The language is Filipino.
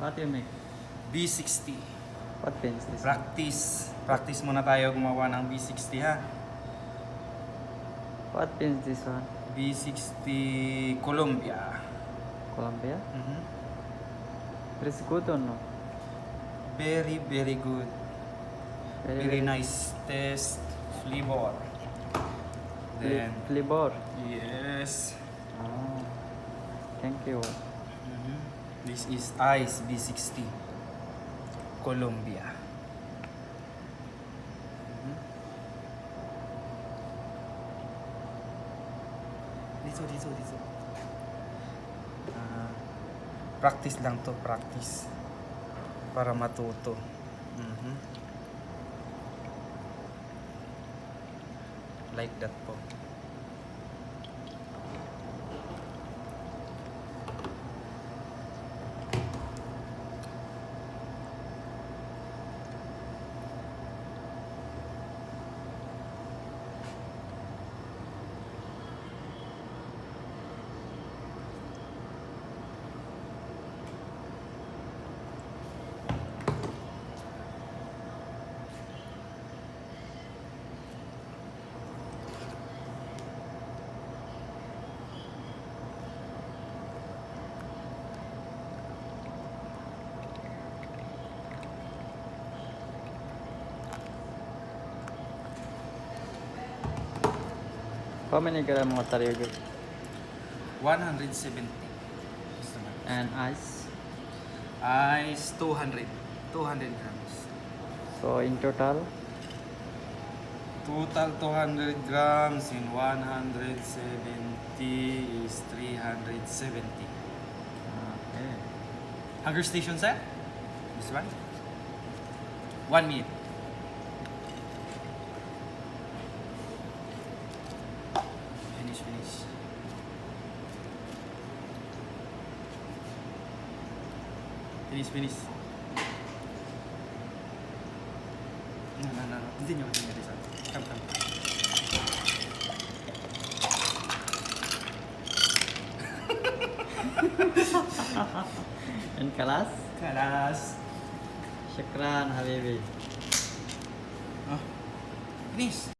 What do you make? B60. What pen is this? Practice muna tayo gumawa ng B60 ha. What pen is this one? B60 Columbia. Columbia? Mhm. It is good or no? Very good. Very nice taste, flavor. Then Flavor. yes. Oh, thank you. Mhm. This is Ice B60 Columbia. Mhm. Dito. Practice lang to, practice. Para matuto. Mhm. Like that po. How many gram water you get? 170. And ice? Ice 200 grams. So in total? Total 200 grams in 170 is 370. Okay. Hunger station sir? This one? 1 minute. Finish. Finish. No. Continue this one. Come. And kalas? Kalas. Shukran, Habibi. Oh. Finish.